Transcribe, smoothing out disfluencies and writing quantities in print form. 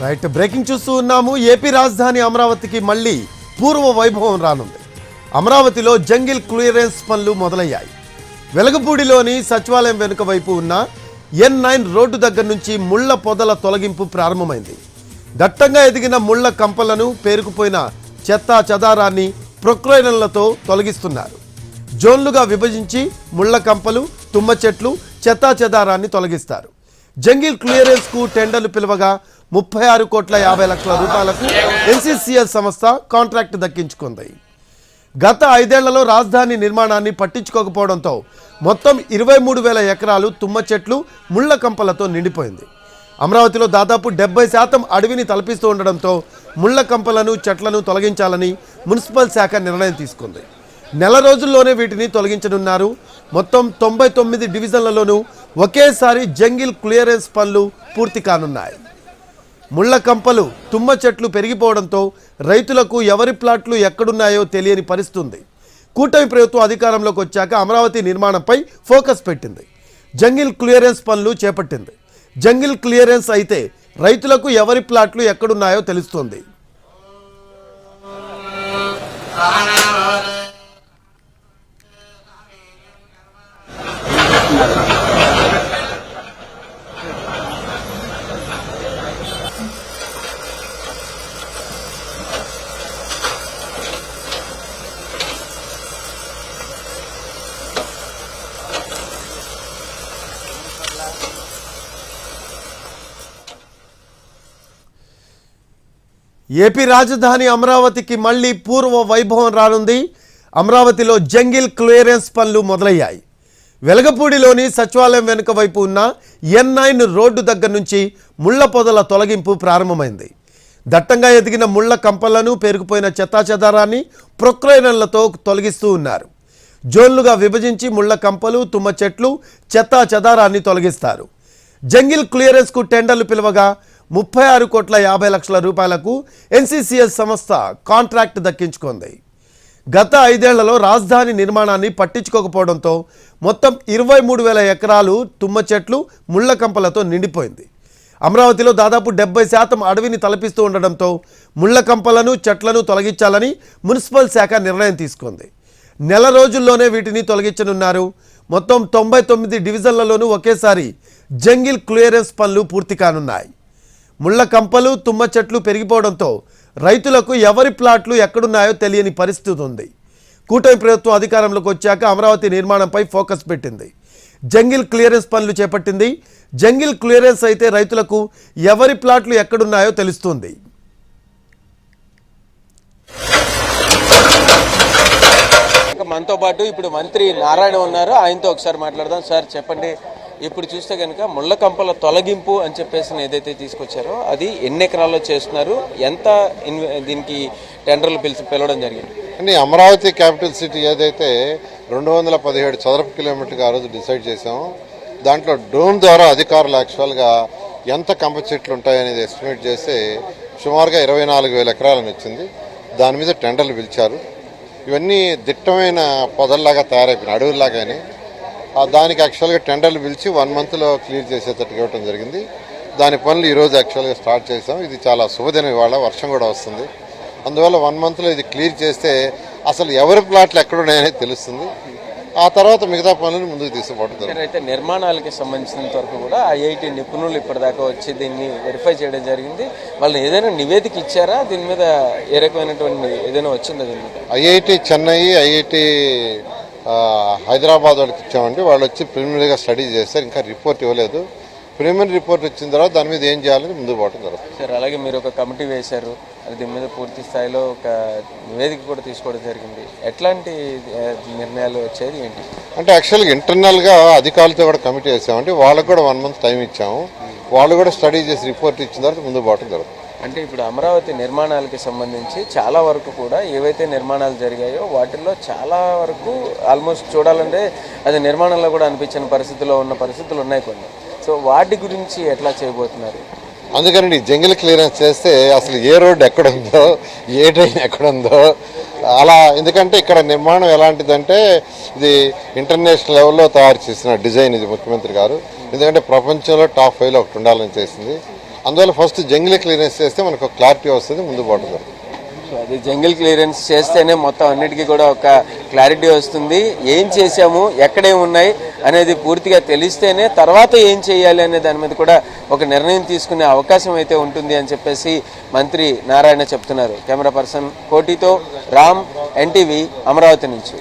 Right breaking చూస్తూ ఉన్నాము. AP రాజధాని అమరావతికి మళ్ళీ పూర్వ వైభవం రానుంది. అమరావతిలో జంగిల్ క్లియరెన్స్ పనులు మొదలయ్యాయి. వెలగపూడిలోని సచివాలయం వెనుక వైపు ఉన్న N9 రోడ్డు దగ్గర నుంచి ముళ్ల పొదల తొలగింపు ప్రారంభమైంది. దట్టంగా ఎదిగిన ముళ్ల కంపలను, పేరుకుపోయిన చెత్త చెదారాన్ని ప్రొక్లైనర్లతో తొలగిస్తున్నారు. జోన్లుగా విభజించి ముళ్ల కంపలు, తుమ్మ చెట్లు, చెత్తా చెదారాన్ని తొలగిస్తారు. జంగిల్ క్లియరెన్స్ కు టెండర్లు పిలవగా 36,50,00,000 రూపాయలకు NCCL సంస్థ కాంట్రాక్ట్ దక్కించుకుంది. గత 5 ఏళ్లలో రాజధాని నిర్మాణాన్ని పట్టించుకోకపోవడంతో మొత్తం 23,000 ఎకరాలు తుమ్మ చెట్లు, ముళ్ల కంపలతో నిండిపోయింది. అమరావతిలో దాదాపు 70% అడవిని తలపిస్తూ ఉండడంతో ముళ్ల కంపలను, చెట్లను తొలగించాలని మున్సిపల్ శాఖ నిర్ణయం తీసుకుంది. నెల రోజుల్లోనే వీటిని తొలగించనున్నారు. మొత్తం 99 డివిజన్లలోనూ ఒకేసారి జంగిల్ క్లియరెన్స్ పనులు పూర్తి కానున్నాయి. ముళ్ల కంపలు, తుమ్మ చెట్లు పెరిగిపోవడంతో రైతులకు ఎవరి ప్లాట్లు ఎక్కడున్నాయో తెలియని పరిస్థితి. కూటమి ప్రభుత్వం అధికారంలోకి వచ్చాక అమరావతి నిర్మాణంపై ఫోకస్ పెట్టింది. జంగిల్ క్లియరెన్స్ పనులు చేపట్టింది. జంగిల్ క్లియరెన్స్ అయితే రైతులకు ఎవరి ప్లాట్లు ఎక్కడున్నాయో తెలుస్తుంది. ఏపీ రాజధాని అమరావతికి మళ్ళీ పూర్వ వైభవం రానుంది. అమరావతిలో జంగిల్ క్లియరెన్స్ పనులు మొదలయ్యాయి. వెలగపూడిలోని సచివాలయం వెనుక వైపు ఉన్న N9 రోడ్డు దగ్గర నుంచి ముళ్ల పొదల తొలగింపు ప్రారంభమైంది. దట్టంగా ఎదిగిన ముళ్ల కంపలను, పేరుకుపోయిన చెత్తా చెదారాన్ని ప్రొక్లైనర్లతో తొలగిస్తూ ఉన్నారు. జోన్లుగా విభజించి ముళ్ల కంపలు, తుమ్మ చెట్లు, చెత్తా చెదారాన్ని తొలగిస్తారు. జంగిల్ క్లియరెన్స్కు టెండర్లు పిలవగా 36,50,00,000 రూపాయలకు NCCL సంస్థ కాంట్రాక్ట్ దక్కించుకుంది. గత 5 ఏళ్లలో రాజధాని నిర్మాణాన్ని పట్టించుకోకపోవడంతో మొత్తం 23,000 ఎకరాలు తుమ్మ చెట్లు, ముళ్ల కంపలతో నిండిపోయింది. అమరావతిలో దాదాపు 70% అడవిని తలపిస్తూ ఉండడంతో ముళ్ల కంపలను, చెట్లను తొలగించాలని మున్సిపల్ శాఖ నిర్ణయం తీసుకుంది. నెల రోజుల్లోనే వీటిని తొలగించనున్నారు. మొత్తం 99 డివిజన్లలోనూ ఒకేసారి జంగిల్ క్లియరెన్స్ పనులు పూర్తి కానున్నాయి. ముళ్ల కంపలు, తుమ్మ చెట్లు పెరిగిపోవడంతో రైతులకు ఎవరి ప్లాట్లు ఎక్కడున్నాయో తెలియని పరిస్థితి ఉంది. కూటమి ప్రభుత్వం అధికారంలోకి వచ్చాక అమరావతి నిర్మాణంపై ఫోకస్ పెట్టింది. జంగిల్ క్లియరెన్స్ పనులు చేపట్టింది. జంగిల్ క్లియరెన్స్ అయితే రైతులకు ఎవరి ప్లాట్లు ఎక్కడున్నాయో తెలుస్తుంది. మనతో పాటు ఇప్పుడు మంత్రి నారాయణ ఉన్నారు. ఆయనతో ఒకసారి మాట్లాడదాం. సార్ చెప్పండి, ఇప్పుడు చూస్తే కనుక ముళ్ల కంపల తొలగింపు అని చెప్పేసి ఏదైతే తీసుకొచ్చారో అది ఎన్ని ఎకరాల్లో చేస్తున్నారు, ఎంత దీనికి టెండర్లు పిలవడం జరిగింది? అంటే అమరావతి క్యాపిటల్ సిటీ ఏదైతే 217 చదరపు కిలోమీటర్గా ఆ రోజు డిసైడ్ చేసామో దాంట్లో డ్రోన్ ద్వారా అధికారులు యాక్చువల్గా ఎంత కంప చెట్లు ఉంటాయనేది ఎస్టిమేట్ చేస్తే సుమారుగా 24,000 ఎకరాలని వచ్చింది. దాని మీద టెండర్లు పిలిచారు. ఇవన్నీ దిట్టమైన పొదల్లాగా తయారైపోయినాయి, అడవుల్లాగానే. దానికి యాక్చువల్గా టెండర్లు పిలిచి 1 మంత్లో క్లియర్ చేసేటట్టు ఇవ్వడం జరిగింది. దాని పనులు ఈరోజు యాక్చువల్గా స్టార్ట్ చేసాం. ఇది చాలా శుభదినం, ఇవాళ వర్షం కూడా వస్తుంది. అందువల్ల 1 మంత్లో ఇది క్లియర్ చేస్తే అసలు ఎవరి ప్లాట్లు ఎక్కడున్నాయనేది తెలుస్తుంది. ఆ తర్వాత మిగతా పనులను ముందుకు తీసుకుపోవడం. అయితే నిర్మాణాలకి సంబంధించినంత వరకు కూడా IIT నిపుణులు ఇప్పటిదాకా వచ్చి దీన్ని వెరిఫై చేయడం జరిగింది. వాళ్ళని ఏదైనా నివేదిక ఇచ్చారా దీని మీద? ఏ రకమైనటువంటి ఏదైనా వచ్చిందా దీని మీద? IIT చెన్నై, IIT హైదరాబాద్ వాళ్ళకి ఇచ్చామండి. వాళ్ళు వచ్చి ప్రిలిమినరీగా స్టడీ చేస్తారు. ఇంకా రిపోర్ట్ ఇవ్వలేదు. ప్రిలిమినరీ రిపోర్ట్ వచ్చిన తర్వాత దాని మీద ఏం చేయాలని ముందుకు పోవడం జరుగుతుంది. సార్, అలాగే మీరు ఒక కమిటీ వేశారు, అది దీని మీద పూర్తి స్థాయిలో ఒక నివేదిక కూడా తీసుకోవడం జరిగింది. ఎట్లాంటి నిర్ణయాలు వచ్చేది ఏంటి? అంటే యాక్చువల్గా ఇంటర్నల్గా అధికారులతో కూడా కమిటీ వేసామంటే వాళ్ళకు కూడా 1 మంత్ టైం ఇచ్చాము. వాళ్ళు కూడా స్టడీ చేసి రిపోర్ట్ ఇచ్చిన తర్వాత ముందుకు పోవడం జరుగుతుంది. అంటే ఇప్పుడు అమరావతి నిర్మాణాలకి సంబంధించి చాలా వరకు కూడా ఏవైతే నిర్మాణాలు జరిగాయో వాటిల్లో చాలా వరకు ఆల్మోస్ట్ చూడాలంటే అది నిర్మాణంలో కూడా అనిపించిన పరిస్థితుల్లో ఉన్న పరిస్థితులు ఉన్నాయి కొన్ని. సో వాటి గురించి ఎట్లా చేయబోతున్నారు? అందుకని జంగిల్ క్లియరెన్స్ చేస్తే అసలు ఏ రోడ్డు ఎక్కడుందో, ఏ ట్రైన్ ఎక్కడుందో అలా. ఎందుకంటే ఇక్కడ నిర్మాణం ఎలాంటిదంటే ఇది ఇంటర్నేషనల్ లెవెల్లో తయారు చేసిన డిజైన్ ఇది ముఖ్యమంత్రి గారు. ఎందుకంటే ప్రపంచంలో టాప్ 5లో ఒకటి ఉండాలని చేసింది. అందువల్ల ఫస్ట్ జంగిల్ క్లియరెన్స్ చేస్తే మనకు క్లారిటీ వస్తుంది, ముందు పోతుంది. సో అది జంగిల్ క్లియరెన్స్ చేస్తేనే మొత్తం అన్నిటికీ కూడా ఒక క్లారిటీ వస్తుంది. ఏం చేశాము, ఎక్కడేమి ఉన్నాయి అనేది పూర్తిగా తెలిస్తేనే తర్వాత ఏం చేయాలి అనే దాని మీద కూడా ఒక నిర్ణయం తీసుకునే అవకాశం అయితే ఉంటుంది అని చెప్పేసి మంత్రి నారాయణ చెప్తున్నారు. కెమెరా పర్సన్ కోటితో రామ్, ఎన్టీవీ, అమరావతి నుంచి.